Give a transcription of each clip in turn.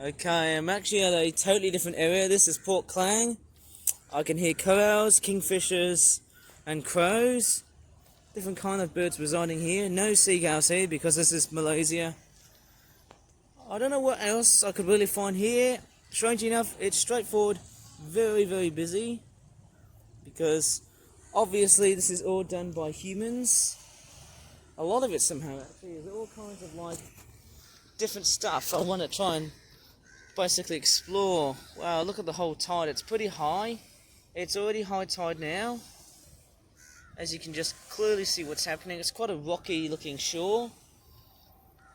Okay, I'm actually at a totally different area. This is Port Klang. I can hear corals, kingfishers, and crows. Different kind of birds residing here. No seagulls here because this is Malaysia. I don't know what else I could really find here. Strangely enough, it's straightforward, very, very busy. Because obviously this is all done by humans. A lot of it somehow actually. There's all kinds of like different stuff I want to try and basically explore. Wow, look at the whole tide. It's pretty high. It's already high tide now. As you can just clearly see what's happening. It's quite a rocky looking shore.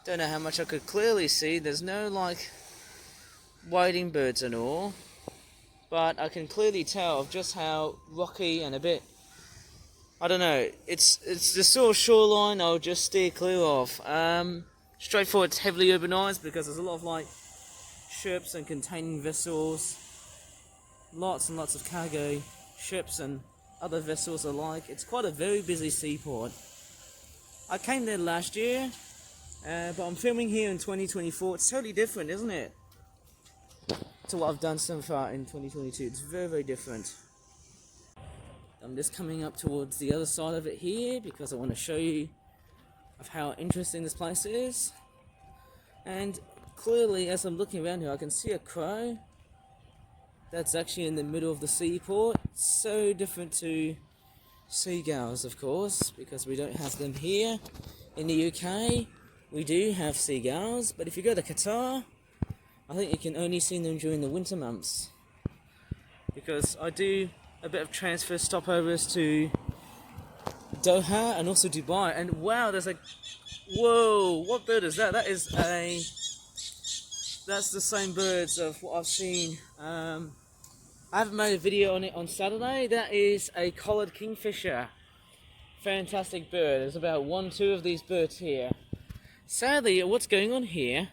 Don't know how much I could clearly see. There's no like wading birds and all. But I can clearly tell just how rocky and a bit, I don't know, it's the sort of shoreline I'll just steer clear of. Straightforward, it's heavily urbanized because there's a lot of like ships and containing vessels, lots and lots of cargo ships and other vessels alike. It's quite a very busy seaport. I came there last year, but I'm filming here in 2024. It's totally different, isn't it, to what I've done so far in 2022. It's very, very different. I'm just coming up towards the other side of it here because I want to show you of how interesting this place is. And clearly, as I'm looking around here, I can see a crow that's actually in the middle of the seaport. So different to seagulls, of course, because we don't have them here. In the UK, we do have seagulls, but if you go to Qatar, I think you can only see them during the winter months. Because I do a bit of transfer stopovers to Doha and also Dubai, and wow, there's a, whoa, what bird is that? That's the same birds of what I've seen. I haven't made a video on it on Saturday. That is a collared kingfisher. Fantastic bird. There's about 1-2 of these birds here. Sadly, what's going on here,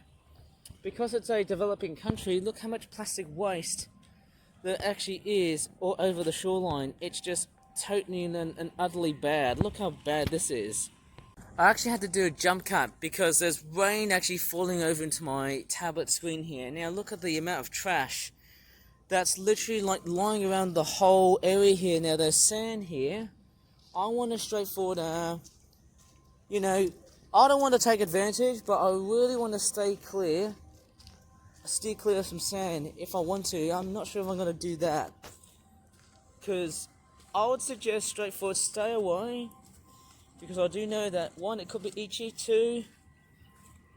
because it's a developing country, look how much plastic waste there actually is all over the shoreline. It's just totally and utterly bad. Look how bad this is. I actually had to do a jump cut because there's rain actually falling over into my tablet screen here. Now look at the amount of trash that's literally like lying around the whole area here. Now there's sand here. I want to straightforward, you know, I don't want to take advantage, but I really want to steer clear of some sand if I want to. I'm not sure if I'm going to do that, because I would suggest straightforward stay away, because I do know that 1, it could be itchy, 2,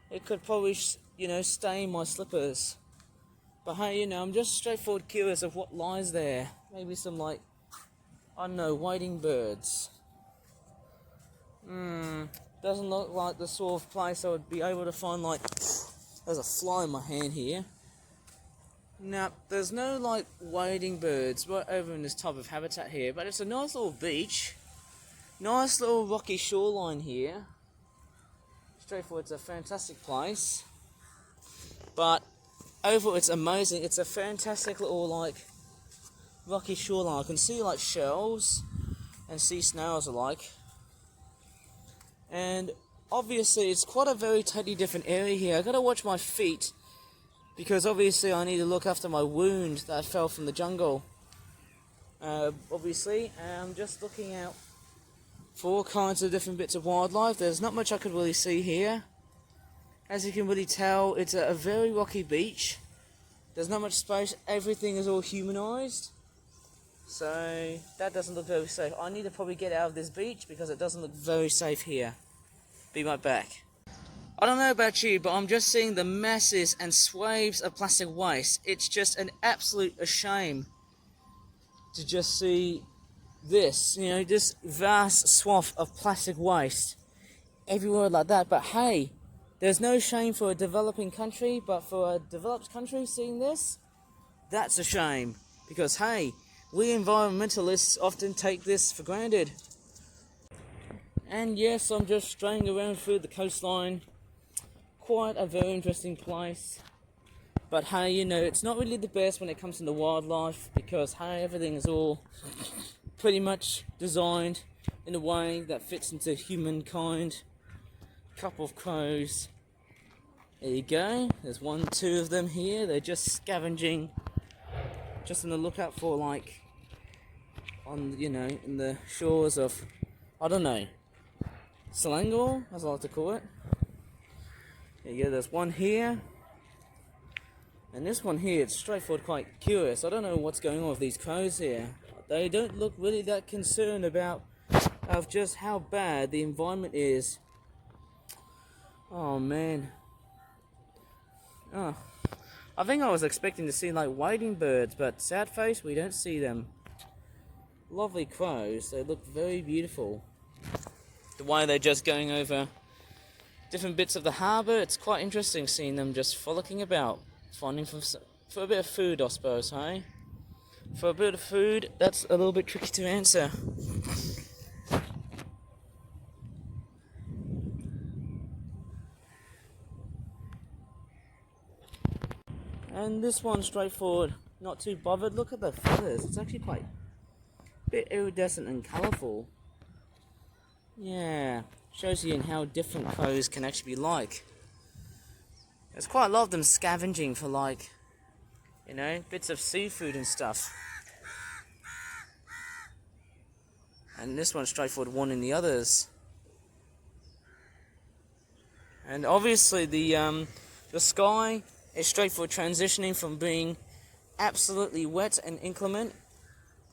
it could probably, you know, stain my slippers. But hey, you know, I'm just straightforward curious of what lies there. Maybe some like, I don't know, wading birds. Doesn't look like the sort of place I would be able to find like, there's a fly in my hand here. Now, there's no like wading birds right over in this type of habitat here, but it's a nice little beach. Nice little rocky shoreline here. Straightforward, it's a fantastic place. But overall, it's amazing. It's a fantastic little like rocky shoreline. I can see like shells and sea snails alike. And obviously, it's quite a very totally different area here. I gotta watch my feet, because obviously I need to look after my wound that fell from the jungle. Obviously, I'm just looking out for all kinds of different bits of wildlife. There's not much I could really see here. As you can really tell, it's a very rocky beach. There's not much space. Everything is all humanized. So that doesn't look very safe. I need to probably get out of this beach because it doesn't look very safe here. Be right back. I don't know about you, but I'm just seeing the masses and swathes of plastic waste. It's just an absolute shame to just see this, you know, this vast swath of plastic waste everywhere like that. But hey, there's no shame for a developing country, but for a developed country seeing this, that's a shame. Because hey, we environmentalists often take this for granted. And yes, I'm just straying around through the coastline. Quite a very interesting place. But hey, you know, it's not really the best when it comes to the wildlife, because hey, everything is all pretty much designed in a way that fits into humankind. Couple of crows, There you go. There's two of them here. They're just scavenging, just on the lookout for like, in the shores of, I don't know, Selangor, as I like to call it. There you go. There's one here. And this one here, it's straightforward, quite curious. I don't know what's going on with these crows here. They don't look really that concerned about of just how bad the environment is. Oh man. Oh, I think I was expecting to see like wading birds, but sad face, we don't see them. Lovely crows. They look very beautiful. The way they're just going over different bits of the harbour, it's quite interesting seeing them just frolicking about. Finding for a bit of food, I suppose, hey? For a bit of food, that's a little bit tricky to answer. And this one, straightforward, not too bothered. Look at the feathers. It's actually quite a bit iridescent and colourful. Yeah, shows you in how different crows can actually be like. There's quite a lot of them scavenging for like, bits of seafood and stuff. And this one's straightforward warning the others. And obviously the sky is straightforward transitioning from being absolutely wet and inclement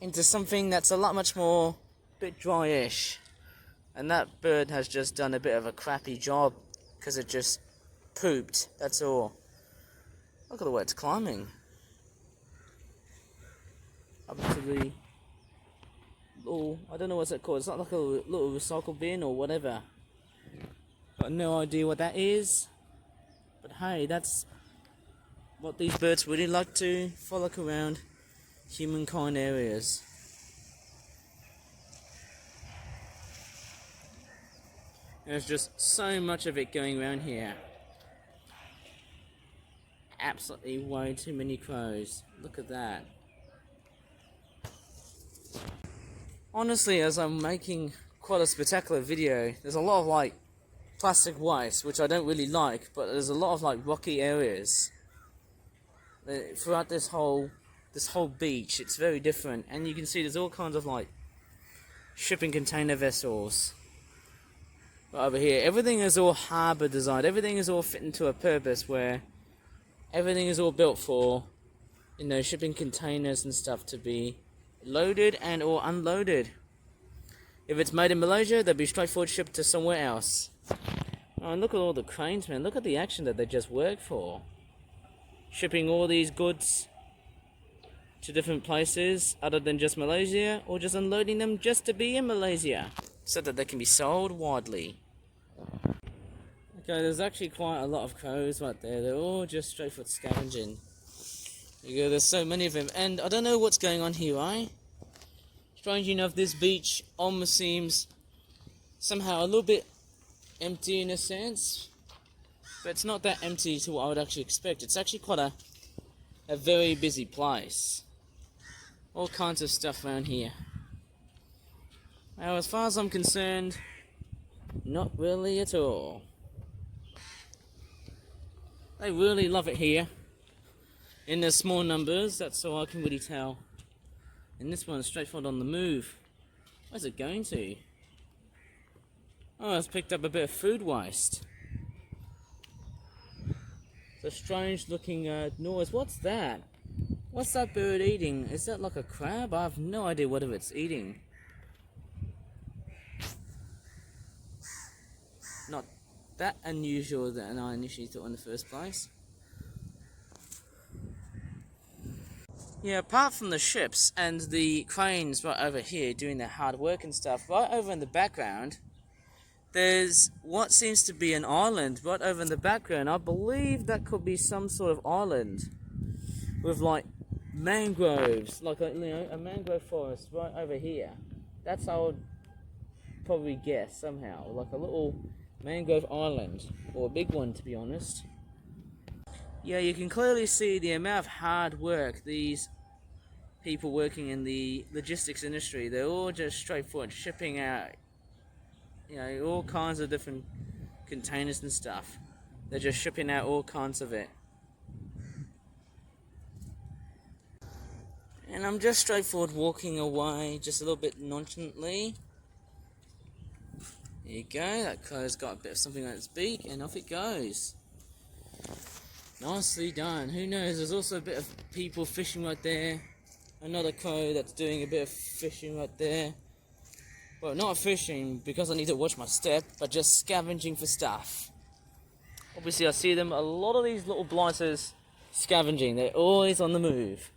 into something that's a lot much more bit dryish. And that bird has just done a bit of a crappy job because it just pooped, that's all. Look at the way it's climbing. Up to the little, I don't know what's it called. It's not like a little recycle bin or whatever. Got no idea what that is. But hey, that's what these birds really like to frolic around humankind areas. There's just so much of it going around here. Absolutely way too many crows. Look at that. Honestly, as I'm making quite a spectacular video, there's a lot of like plastic waste, which I don't really like, but there's a lot of like rocky areas throughout this whole beach. It's very different, and you can see there's all kinds of like shipping container vessels. But over here, everything is all harbour designed. Everything is all fit into a purpose where everything is all built for, shipping containers and stuff to be loaded and or unloaded. If it's made in Malaysia, they'll be straightforward shipped to somewhere else. Oh, and look at all the cranes, man. Look at the action that they just work for. Shipping all these goods to different places other than just Malaysia, or just unloading them just to be in Malaysia so that they can be sold widely. Okay, there's actually quite a lot of crows right there. They're all just straightforward scavenging. There's so many of them, and I don't know what's going on here, right? Strange enough, this beach almost seems somehow a little bit empty in a sense, but it's not that empty to what I would actually expect. It's actually quite a very busy place. All kinds of stuff around here. Now, as far as I'm concerned, not really at all. They really love it here. In their small numbers, that's all I can really tell. And this one's straightforward on the move. Where's it going to? Oh, it's picked up a bit of food waste. It's a strange looking noise. What's that? What's that bird eating? Is that like a crab? I have no idea what it's eating. Not that unusual than I initially thought in the first place. Yeah, apart from the ships and the cranes right over here doing their hard work and stuff, right over in the background, there's what seems to be an island right over in the background. I believe that could be some sort of island with like mangroves, like a mangrove forest right over here. That's how I would probably guess somehow, like a little mangrove island, or a big one to be honest. Yeah, you can clearly see the amount of hard work these people working in the logistics industry. They're all just straightforward shipping out, all kinds of different containers and stuff. They're just shipping out all kinds of it. And I'm just straightforward walking away, just a little bit nonchalantly. There you go, that crow's got a bit of something on its beak, and off it goes. Nicely done. Who knows, there's also a bit of people fishing right there. Another crow that's doing a bit of fishing right there. Well, not fishing because I need to watch my step, but just scavenging for stuff. Obviously I see them, a lot of these little blighters scavenging, they're always on the move.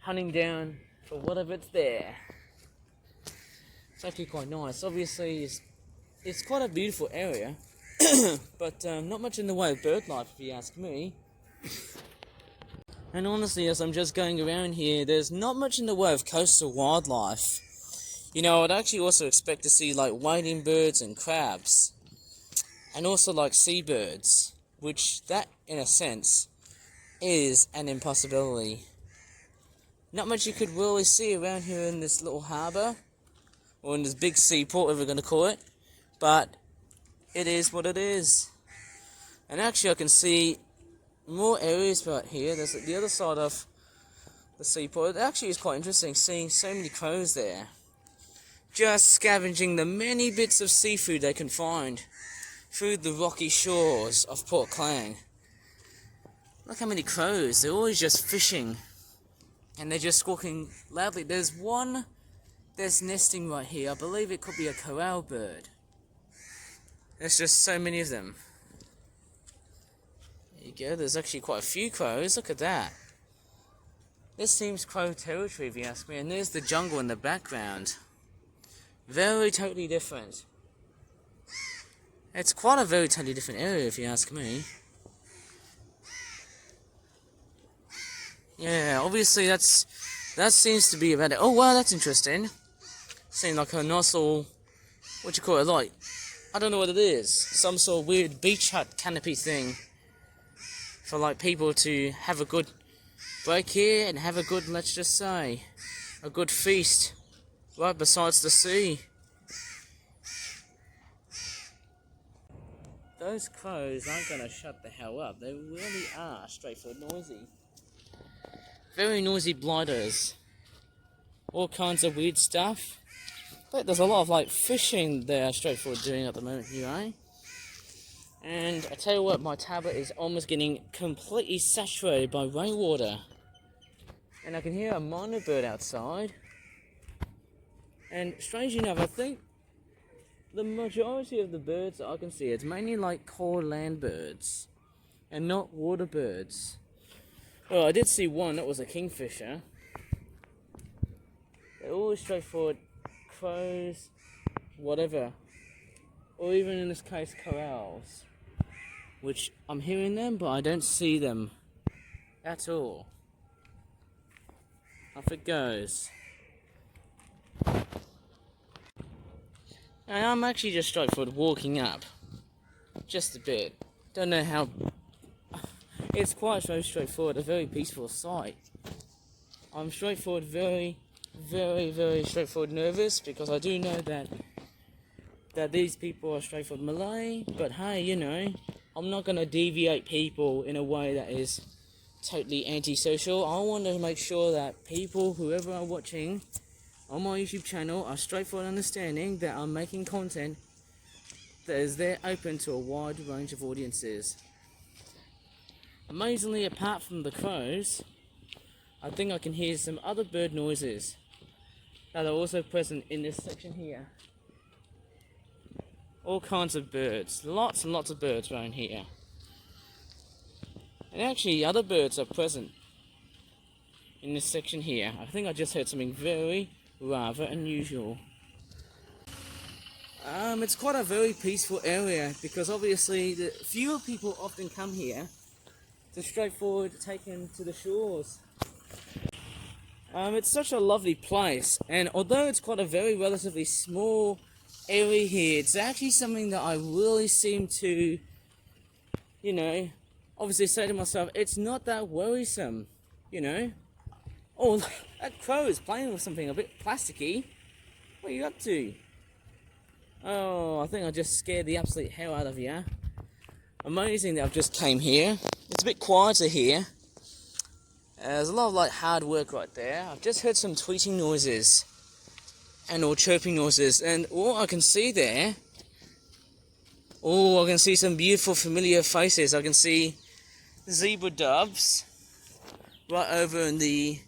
Hunting down for whatever's there. It's actually quite nice. Obviously it's quite a beautiful area, but not much in the way of bird life if you ask me. And honestly, as I'm just going around here, there's not much in the way of coastal wildlife. You know, I'd actually also expect to see like wading birds and crabs. And also like seabirds, which that, in a sense, is an impossibility. Not much you could really see around here in this little harbour, or in this big seaport, whatever we're going to call it, but it is what it is. And actually I can see more areas right here. There's the other side of the seaport. It actually is quite interesting seeing so many crows there, just scavenging the many bits of seafood they can find through the rocky shores of Port Klang. Look how many crows, they're always just fishing. And they're just squawking loudly. There's nesting right here. I believe it could be a corral bird. There's just so many of them. There you go, there's actually quite a few crows, look at that. This seems crow territory if you ask me, and there's the jungle in the background. Very totally different. It's quite a very totally different area if you ask me. Yeah, obviously that seems to be about it. Oh wow, that's interesting. Seems like a nice little, what you call it, like, I don't know what it is. Some sort of weird beach hut canopy thing. For like people to have a good break here and have a good, let's just say, a good feast right besides the sea. Those crows aren't going to shut the hell up. They really are straightforward noisy. Very noisy blighters. All kinds of weird stuff. But there's a lot of like fishing they're straightforward doing at the moment here, eh? And I tell you what, my tablet is almost getting completely saturated by rainwater. And I can hear a minor bird outside. And strangely enough, I think the majority of the birds that I can see, it's mainly like core land birds and not water birds. Well, I did see one that was a kingfisher. They're always straightforward crows, whatever, or even in this case corrals, which I'm hearing them but I don't see them at all. Off it goes. And I'm actually just straightforward walking up, just a bit. Don't know how. It's quite so straightforward, a very peaceful sight. I'm straightforward, very straightforward nervous because I do know that these people are straightforward Malay. But hey, you know, I'm not gonna deviate people in a way that is totally antisocial. I want to make sure that people, whoever are watching on my YouTube channel, are straightforward understanding that I'm making content that is there open to a wide range of audiences. Amazingly, apart from the crows, I think I can hear some other bird noises that are also present in this section here. All kinds of birds, lots and lots of birds around here. And actually other birds are present in this section here. I think I just heard something very rather unusual. It's quite a very peaceful area because obviously the fewer people often come here to straightforward taken to the shores. It's such a lovely place, and although it's quite a very relatively small area here, it's actually something that I really seem to, you know, obviously say to myself, it's not that worrisome, you know. Oh, that crow is playing with something a bit plasticky. What are you up to? Oh, I think I just scared the absolute hell out of you. Amazing that I've just came here. It's a bit quieter here. There's a lot of like hard work right there. I've just heard some tweeting noises and or chirping noises, and all I can see there, I can see some beautiful familiar faces. I can see zebra doves right over in the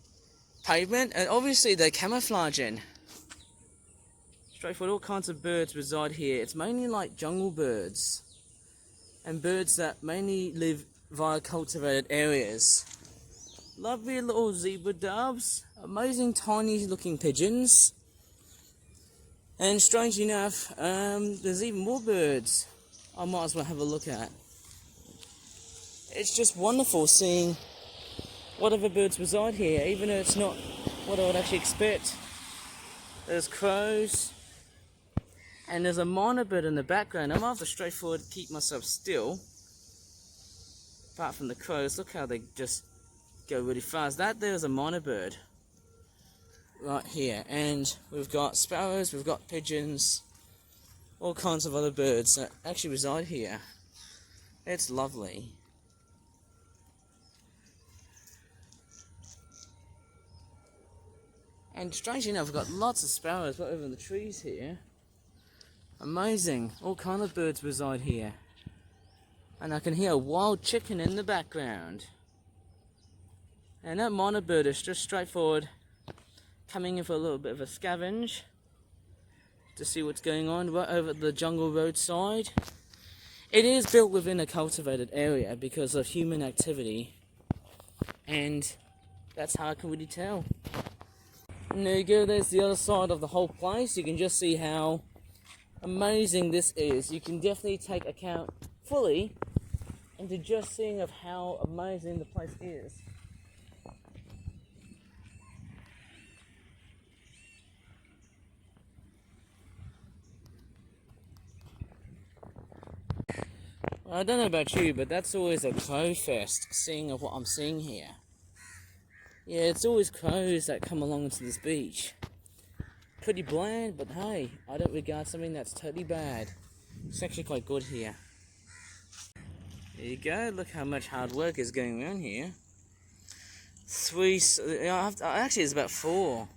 pavement, and obviously they're camouflaging. Straightforward, all kinds of birds reside here. It's mainly like jungle birds and birds that mainly live via cultivated areas. Lovely little zebra doves, amazing tiny looking pigeons, and strange enough, there's even more birds I might as well have a look at. It's just wonderful seeing whatever birds reside here, even though it's not what I would actually expect. There's crows, and there's a minor bird in the background. I'm after straightforward keep myself still. Apart from the crows, look how they just go really fast. That there's a minor bird right here, and we've got sparrows, we've got pigeons, all kinds of other birds that actually reside here. It's lovely. And strangely enough, we've got lots of sparrows right over in the trees here. Amazing. All kinds of birds reside here. And I can hear a wild chicken in the background. And that minor bird is just straightforward coming in for a little bit of a scavenge to see what's going on right over the jungle roadside. It is built within a cultivated area because of human activity, and that's how I can really tell. And there you go, there's the other side of the whole place. You can just see how amazing this is. You can definitely take account fully into just seeing of how amazing the place is. I don't know about you, but that's always a crow fest, seeing of what I'm seeing here. Yeah, it's always crows that come along to this beach. Pretty bland, but hey, I don't regard something that's totally bad. It's actually quite good here. There you go, look how much hard work is going on here. Actually it's about 4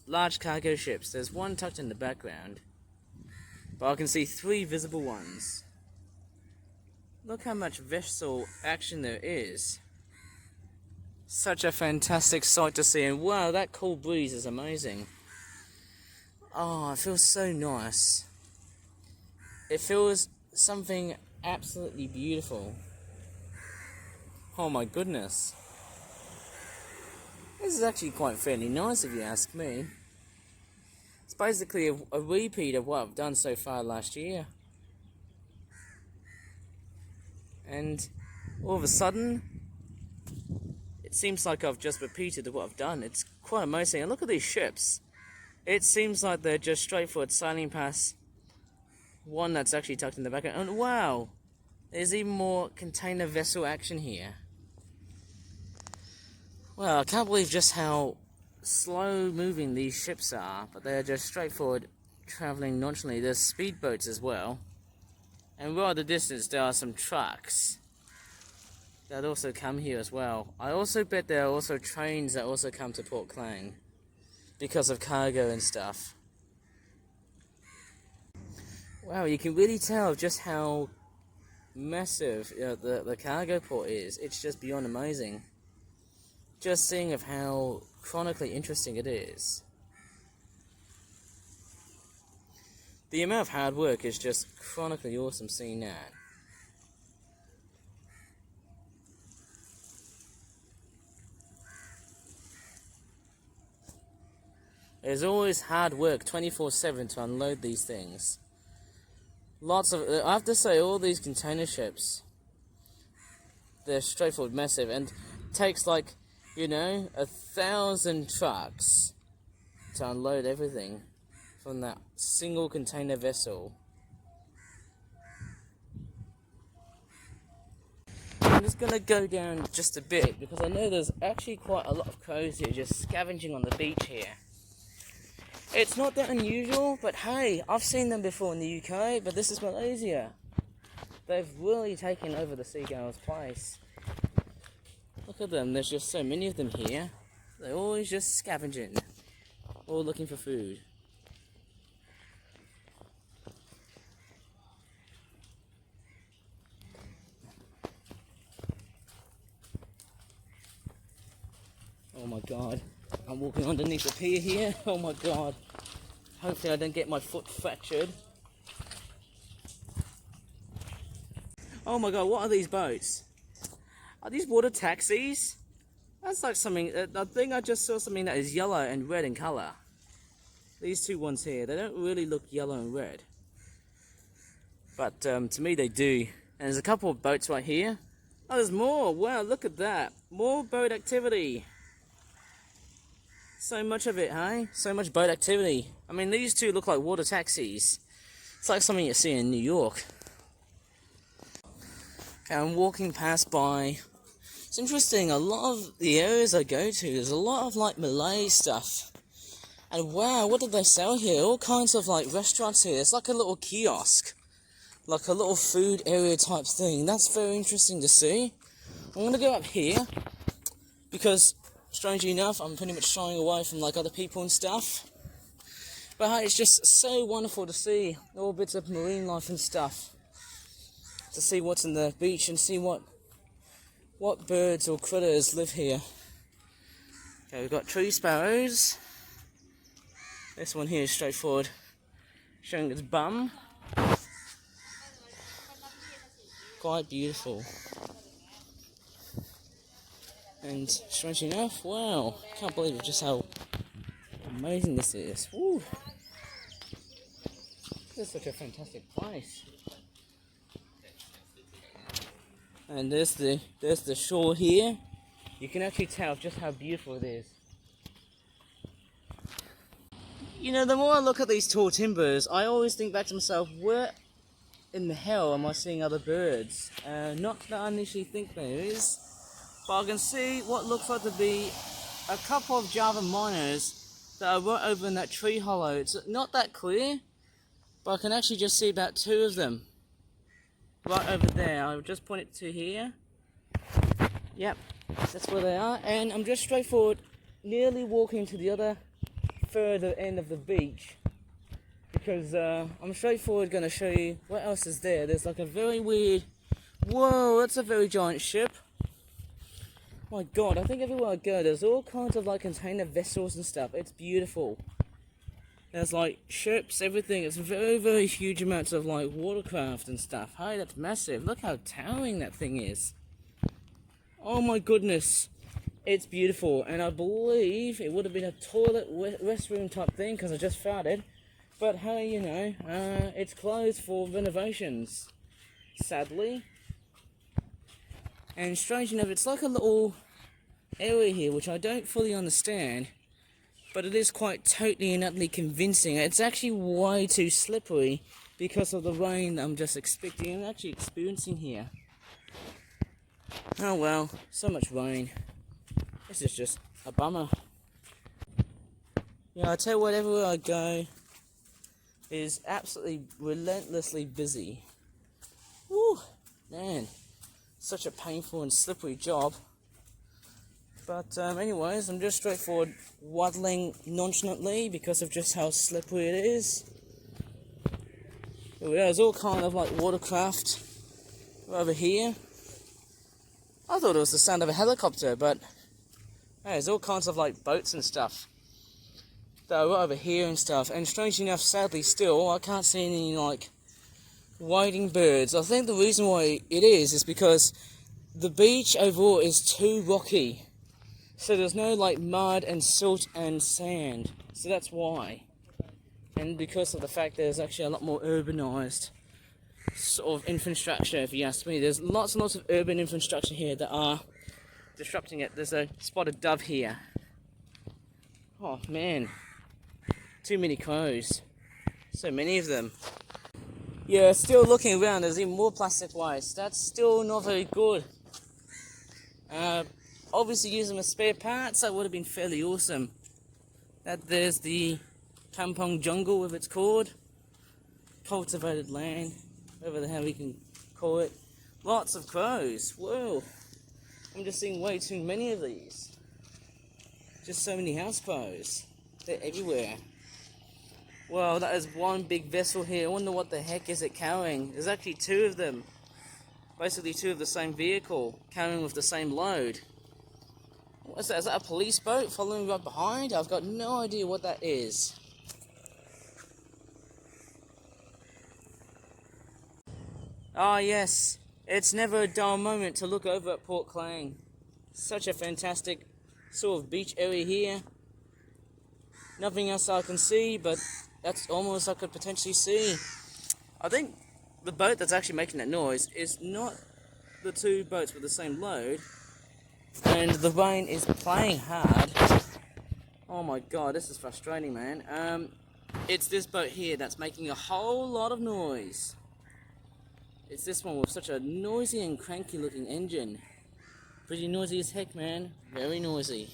large cargo ships. There's one tucked in the background, but I can see 3 visible ones. Look how much vessel action there is. Such a fantastic sight to see, and wow, that cool breeze is amazing. Oh, it feels so nice. It feels something absolutely beautiful. Oh my goodness. This is actually quite fairly nice if you ask me. It's basically a repeat of what I've done so far last year. And all of a sudden, it seems like I've just repeated what I've done. It's quite amazing. And look at these ships. It seems like they're just straightforward sailing past one that's actually tucked in the background. And wow, there's even more container vessel action here. Well, I can't believe just how slow moving these ships are, but they're just straightforward traveling nonchalantly. There's speedboats as well. And right at the distance there are some trucks that also come here as well. I also bet there are also trains that also come to Port Klang because of cargo and stuff. Wow, you can really tell just how massive the cargo port is. It's just beyond amazing. Just seeing of how chronically interesting it is. The amount of hard work is just chronically awesome seeing that. There's always hard work 24/7 to unload these things. Lots of, I have to say, all these container ships, they're straightforward massive, and takes like, 1,000 trucks to unload everything from that single container vessel. I'm just gonna go down just a bit because I know there's actually quite a lot of crows here just scavenging on the beach here. It's not that unusual, but hey, I've seen them before in the UK, but this is Malaysia. They've really taken over the seagulls' place. Look at them, there's just so many of them here. They're always just scavenging, all looking for food. Oh my god, I'm walking underneath the pier here. Oh my god, hopefully I don't get my foot fractured. Oh my god, what are these boats? Are these water taxis? That's like something, I think I just saw something that is yellow and red in colour. These two ones here, they don't really look yellow and red. But to me they do. And there's a couple of boats right here. Oh, there's more, wow, look at that. More boat activity. So much of it, hey? So much boat activity. I mean, these two look like water taxis. It's like something you see in New York. Okay, I'm walking past by. It's interesting, a lot of the areas I go to, there's a lot of like Malay stuff. And wow, what did they sell here? All kinds of like restaurants here. It's like a little kiosk. Like a little food area type thing. That's very interesting to see. I'm gonna go up here because, strangely enough, I'm pretty much shying away from like other people and stuff. But hey, it's just so wonderful to see all bits of marine life and stuff. To see what's in the beach and see what birds or critters live here. Okay, we've got tree sparrows. This one here is straightforward, showing its bum. Quite beautiful. And strangely enough, wow, can't believe just how amazing this is. Woo. This is such a fantastic place. And there's the shore here. You can actually tell just how beautiful it is. You know, the more I look at these tall timbers, I always think back to myself, where in the hell am I seeing other birds? Not that I initially think there is, but I can see what looks like to be a couple of Java miners that are right over in that tree hollow. It's not that clear, but I can actually just see about two of them. Right over there, I'll just point it to here. Yep, that's where they are. And I'm just straightforward, nearly walking to the other further end of the beach. Because I'm straightforward going to show you what else is there. There's like a very weird... Whoa, that's a very giant ship. My god, I think everywhere I go, there's all kinds of like container vessels and stuff. It's beautiful. There's like ships, everything. It's very, very huge amounts of like watercraft and stuff. Hey, that's massive. Look how towering that thing is. Oh my goodness. It's beautiful. And I believe it would have been a toilet restroom type thing because I just farted. But hey, you know, it's closed for renovations, sadly. And strange enough, it's like a little area here which I don't fully understand. But it is quite totally and utterly convincing. It's actually way too slippery because of the rain that I'm just expecting and actually experiencing here. Oh well, so much rain. This is just a bummer. Yeah, I tell you what, everywhere I go is absolutely relentlessly busy. Woo, man, such a painful and slippery job. But anyways, I'm just straightforward waddling nonchalantly because of just how slippery it is. There's all kind of like watercraft over here. I thought it was the sound of a helicopter, but hey, there's all kinds of like boats and stuff that are right over here and stuff. And strangely enough, sadly still, I can't see any like wading birds. I think the reason why it is because the beach overall is too rocky. So there's no like mud and silt and sand. So that's why. And because of the fact there's actually a lot more urbanized sort of infrastructure, if you ask me. There's lots and lots of urban infrastructure here that are disrupting it. There's a spotted dove here. Oh man. Too many crows. So many of them. Yeah, still looking around, there's even more plastic waste. That's still not very good. Obviously use them as spare parts, that would have been fairly awesome. There's the Kampong jungle, if it's called. Cultivated land, whatever the hell we can call it. Lots of crows. Whoa. I'm just seeing way too many of these. Just so many house crows. They're everywhere. Well, that is one big vessel here. I wonder what the heck is it carrying. There's actually two of them. Basically two of the same vehicle, carrying with the same load. What's that? Is that a police boat following right behind? I've got no idea what that is. Ah yes, it's never a dull moment to look over at Port Klang. Such a fantastic sort of beach area here. Nothing else I can see, but that's almost I could potentially see. I think the boat that's actually making that noise is not the two boats with the same load, and the rain is playing hard. Oh my god, this is frustrating, man. It's this boat here that's making a whole lot of noise. It's this one with such a noisy and cranky looking engine. Pretty noisy as heck, man. Very noisy.